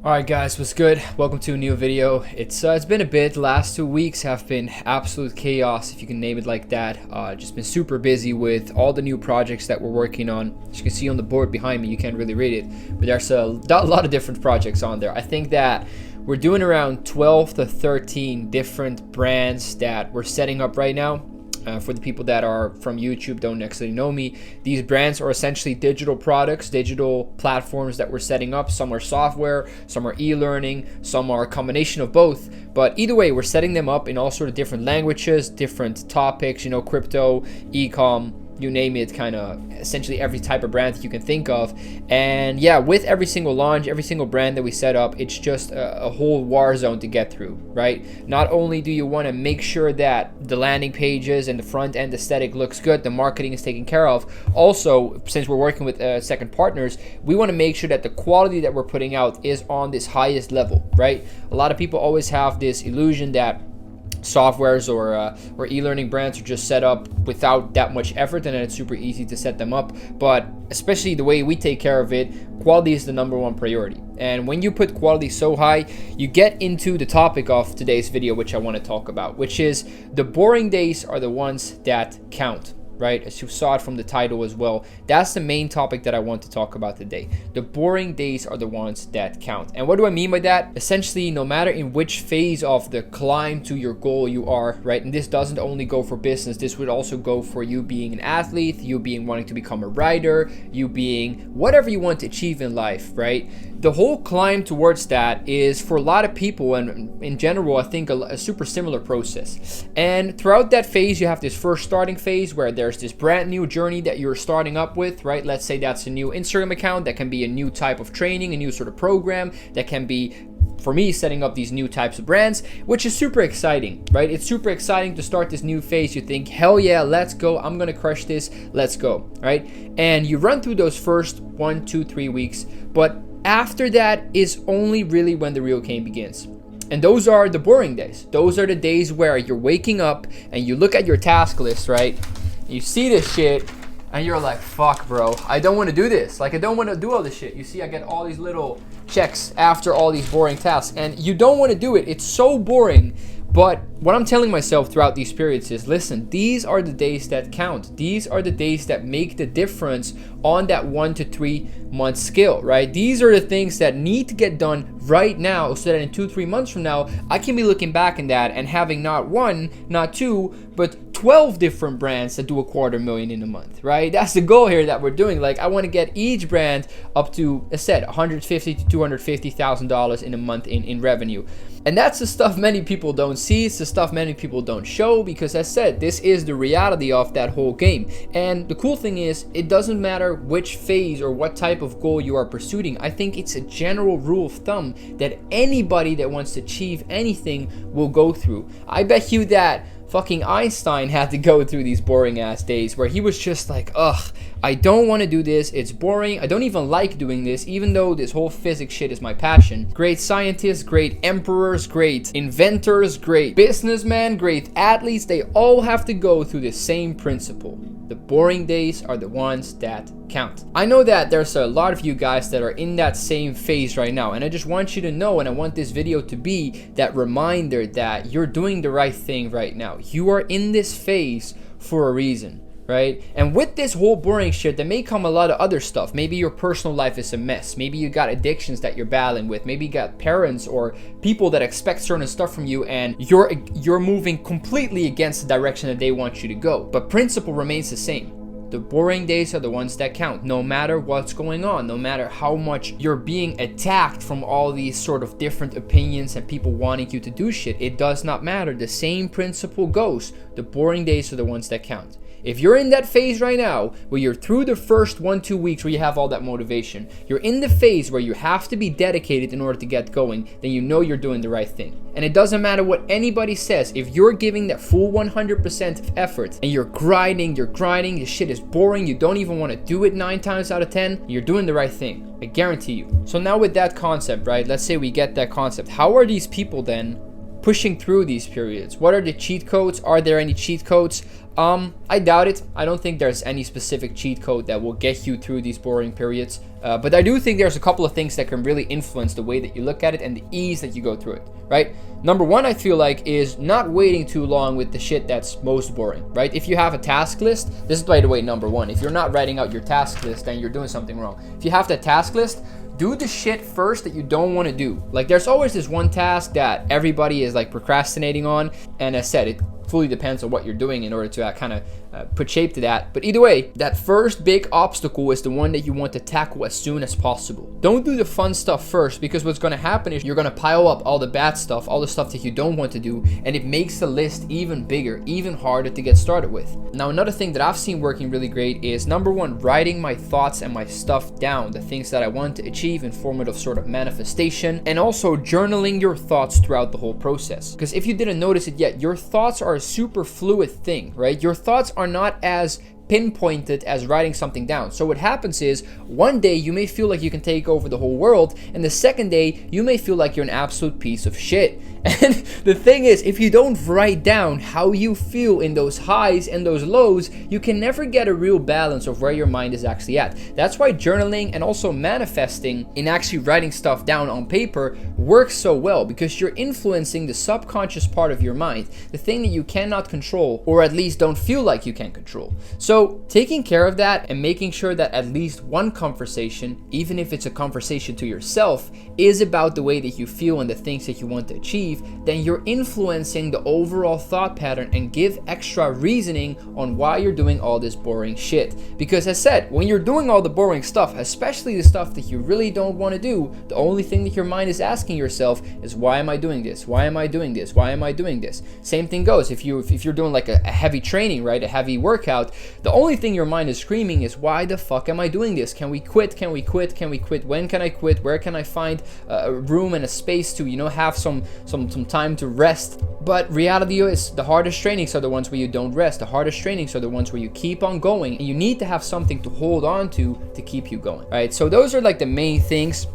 Alright guys, what's good? Welcome to a new video. It's been a bit. The last 2 weeks have been absolute chaos, if you can name it like that. Just been super busy with all the new projects that we're working on. As you can see on the board behind me, you can't really read it, but there's a lot of different projects on there. I think that we're doing around 12 to 13 different brands that we're setting up right now. For the people that are from YouTube, don't necessarily know me, these brands are essentially digital products, digital platforms that we're setting up. Some are software, some are e-learning, some are a combination of both. But either way, we're setting them up in all sort of different languages, different topics, crypto, e-com, you name it, kind of essentially every type of brand that you can think of. And yeah, with every single launch, every single brand that we set up, it's just a whole war zone to get through, right? Not only do you want to make sure that the landing pages and the front end aesthetic looks good, the marketing is taken care of. Also, since we're working with second partners, we want to make sure that the quality that we're putting out is on this highest level, right? A lot of people always have this illusion that softwares or e-learning brands are just set up without that much effort, and then it's super easy to set them up. But especially the way we take care of it, quality is the number one priority. And when you put quality so high, you get into the topic of today's video, which I want to talk about, which is the boring days are the ones that count. Right, as you saw it from the title as well, that's the main topic that I want to talk about today. The boring days are the ones that count. And what do I mean by that? Essentially, no matter in which phase of the climb to your goal you are, right, and this doesn't only go for business, this would also go for you being an athlete, you being wanting to become a writer, you being whatever you want to achieve in life, right? The whole climb towards that is, for a lot of people, and in general, I think a super similar process. And throughout that phase, you have this first starting phase where there's this brand new journey that you're starting up with, right? Let's say that's a new Instagram account, that can be a new type of training, a new sort of program, that can be, for me, setting up these new types of brands, which is super exciting, right? It's super exciting to start this new phase. You think, hell yeah, let's go. I'm going to crush this. Let's go, right? And you run through those first 1, 2, 3 weeks, but after that is only really when the real game begins. And those are the boring days. Those are the days where you're waking up and you look at your task list, right? You see this shit and you're like, fuck, bro, I don't want to do this. Like, I don't want to do all this shit. You see, I get all these little checks after all these boring tasks, and you don't want to do it. It's so boring. But what I'm telling myself throughout these periods is, listen, these are the days that count. These are the days that make the difference on that 1 to 3 month scale, right? These are the things that need to get done right now, so that in 2-3 months from now, I can be looking back in that and having not 1, not 2, but 12 different brands that do $250,000 in a month, right? That's the goal here that we're doing. Like, I want to get each brand up to, as said, $150,000 to $250,000 in a month in revenue. And that's the stuff many people don't see. It's the stuff many people don't show, because, as said, this is the reality of that whole game. And the cool thing is, it doesn't matter which phase or what type of goal you are pursuing. I think it's a general rule of thumb that anybody that wants to achieve anything will go through. I bet you that fucking Einstein had to go through these boring ass days where he was just like, ugh, I don't want to do this, it's boring, I don't even like doing this, even though this whole physics shit is my passion. Great scientists, great emperors, great inventors, great businessmen, great athletes, they all have to go through the same principle. The boring days are the ones that count. I know that there's a lot of you guys that are in that same phase right now, and I just want you to know, and I want this video to be that reminder that you're doing the right thing right now. You are in this phase for a reason, right? And with this whole boring shit, there may come a lot of other stuff. Maybe your personal life is a mess. Maybe you got addictions that you're battling with. Maybe you got parents or people that expect certain stuff from you, and you're moving completely against the direction that they want you to go. But principle remains the same. The boring days are the ones that count, no matter what's going on, no matter how much you're being attacked from all these sort of different opinions and people wanting you to do shit. It does not matter. The same principle goes. The boring days are the ones that count. If you're in that phase right now where you're through the first 1-2 weeks where you have all that motivation, you're in the phase where you have to be dedicated in order to get going, then you know you're doing the right thing. And it doesn't matter what anybody says. If you're giving that full 100% of effort and you're grinding, the shit is boring, you don't even want to do it 9 times out of 10, you're doing the right thing. I guarantee you. So now with that concept, right, let's say we get that concept. How are these people then pushing through these periods? What are the cheat codes? Are there any cheat codes? I doubt it. I don't think there's any specific cheat code that will get you through these boring periods. But I do think there's a couple of things that can really influence the way that you look at it and the ease that you go through it, right? Number one, I feel like, is not waiting too long with the shit that's most boring, right? If you have a task list, this is, by the way, number one. If you're not writing out your task list, then you're doing something wrong. If you have that task list, do the shit first that you don't want to do. Like, there's always this one task that everybody is like procrastinating on, and as said, it fully depends on what you're doing in order to kind of put shape to that. But either way, that first big obstacle is the one that you want to tackle as soon as possible. Don't do the fun stuff first, because what's going to happen is you're going to pile up all the bad stuff, all the stuff that you don't want to do, and it makes the list even bigger, even harder to get started with. Now, another thing that I've seen working really great is, number one, writing my thoughts and my stuff down, the things that I want to achieve in formative sort of manifestation, and also journaling your thoughts throughout the whole process. Because if you didn't notice it yet, your thoughts are a super fluid thing, right? Your thoughts are not as pinpointed as writing something down. So what happens is, one day you may feel like you can take over the whole world, and the second day you may feel like you're an absolute piece of shit. And the thing is, if you don't write down how you feel in those highs and those lows, you can never get a real balance of where your mind is actually at. That's why journaling and also manifesting in actually writing stuff down on paper works so well, because you're influencing the subconscious part of your mind, the thing that you cannot control, or at least don't feel like you can control. So taking care of that and making sure that at least one conversation, even if it's a conversation to yourself, is about the way that you feel and the things that you want to achieve, then you're influencing the overall thought pattern and give extra reasoning on why you're doing all this boring shit. Because as said, when you're doing all the boring stuff, especially the stuff that you really don't want to do, the only thing that your mind is asking yourself is, why am I doing this? Why am I doing this? Why am I doing this? Same thing goes if you're doing like a heavy training, right? A heavy workout. The only thing your mind is screaming is, why the fuck am I doing this? Can we quit? Can we quit? Can we quit? When can I quit? Where can I find a room and a space to, have some time to rest? But reality is, the hardest trainings are the ones where you don't rest. The hardest trainings are the ones where you keep on going, and you need to have something to hold on to keep you going. All right, so those are like the main things.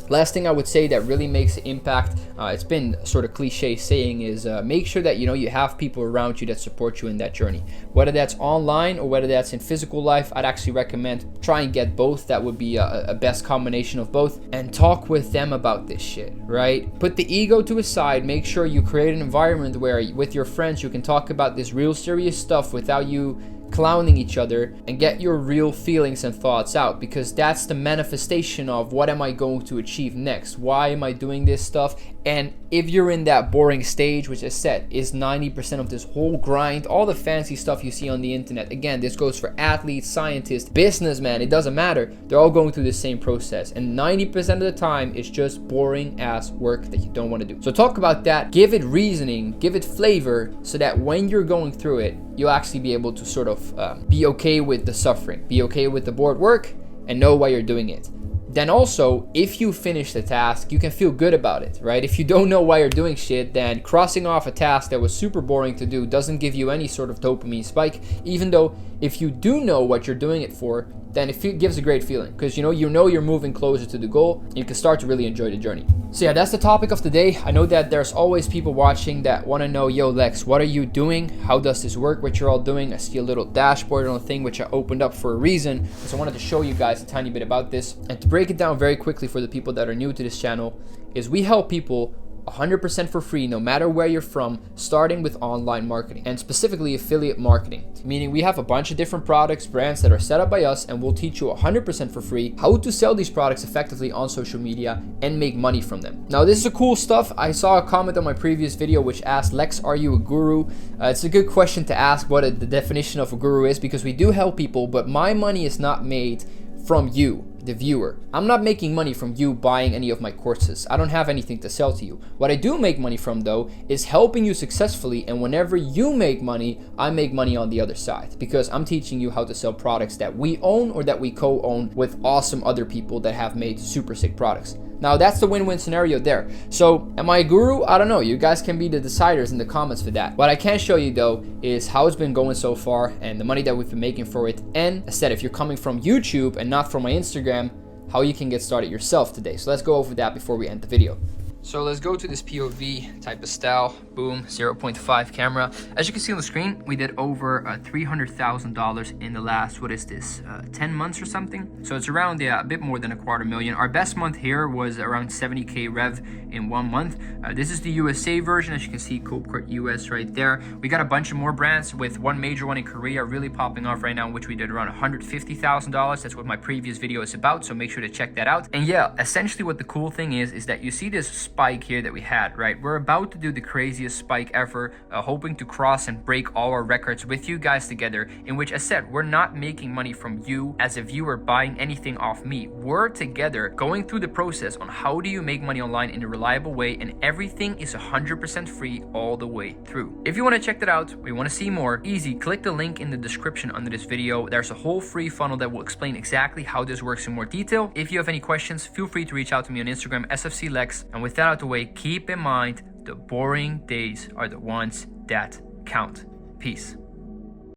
Last thing I would say that really makes an impact, it's been sort of cliche saying, is make sure that you have people around you that support you in that journey. Whether that's online or whether that's in physical life, I'd actually recommend try and get both. That would be a best combination of both. And talk with them about this shit, right? Put the ego to a side. Make sure you create an environment where with your friends you can talk about this real serious stuff without you clowning each other, and get your real feelings and thoughts out, because that's the manifestation of, what am I going to achieve next? Why am I doing this stuff? And if you're in that boring stage, which I said is 90% of this whole grind, all the fancy stuff you see on the internet, again, this goes for athletes, scientists, businessmen, it doesn't matter. They're all going through the same process. And 90% of the time, it's just boring ass work that you don't want to do. So talk about that, give it reasoning, give it flavor, so that when you're going through it, you'll actually be able to sort of be okay with the suffering, be okay with the bored work, and know why you're doing it. Then also, if you finish the task, you can feel good about it, right? If you don't know why you're doing shit, then crossing off a task that was super boring to do doesn't give you any sort of dopamine spike, even though if you do know what you're doing it for, then it gives a great feeling, because you know you're moving closer to the goal, and you can start to really enjoy the journey. So yeah, that's the topic of the day. I know that there's always people watching that want to know, yo Lex, what are you doing? How does this work, what you're all doing? I see a little dashboard on a thing which I opened up for a reason, so I wanted to show you guys a tiny bit about this. And to break it down very quickly for the people that are new to this channel, is we help people 100% for free, no matter where you're from, starting with online marketing, and specifically affiliate marketing. Meaning we have a bunch of different products, brands that are set up by us, and we'll teach you 100% for free how to sell these products effectively on social media and make money from them. Now, this is a cool stuff. I saw a comment on my previous video which asked, Lex, are you a guru? It's a good question to ask what the definition of a guru is, because we do help people, but my money is not made from you, the viewer. I'm not making money from you buying any of my courses. I don't have anything to sell to you. What I do make money from, though, is helping you successfully, and whenever you make money, I make money on the other side, because I'm teaching you how to sell products that we own or that we co-own with awesome other people that have made super sick products. Now, that's the win-win scenario there. So, am I a guru? I don't know. You guys can be the deciders in the comments for that. What I can show you, though, is how it's been going so far and the money that we've been making for it. And as I said, if you're coming from YouTube and not from my Instagram, how you can get started yourself today. So let's go over that before we end the video. So let's go to this POV type of style. Boom, 0.5 camera. As you can see on the screen, we did over $300,000 in the last, 10 months or something. So it's around a bit more than $250,000. Our best month here was around 70K rev in 1 month. This is the USA version. As you can see, Copecart US right there. We got a bunch of more brands, with one major one in Korea really popping off right now, which we did around $150,000. That's what my previous video is about, so make sure to check that out. And yeah, essentially what the cool thing is that you see this spike here that we had, right? We're about to do the craziest spike ever, hoping to cross and break all our records with you guys together, in which, as said, we're not making money from you as a viewer buying anything off me. We're together going through the process on how do you make money online in a reliable way, and everything is 100% free all the way through. If you want to check that out, or you want to see more, easy, click the link in the description under this video. There's a whole free funnel that will explain exactly how this works in more detail. If you have any questions, feel free to reach out to me on Instagram, SFCLex. And with that out the way, keep in mind, the boring days are the ones that count. Peace.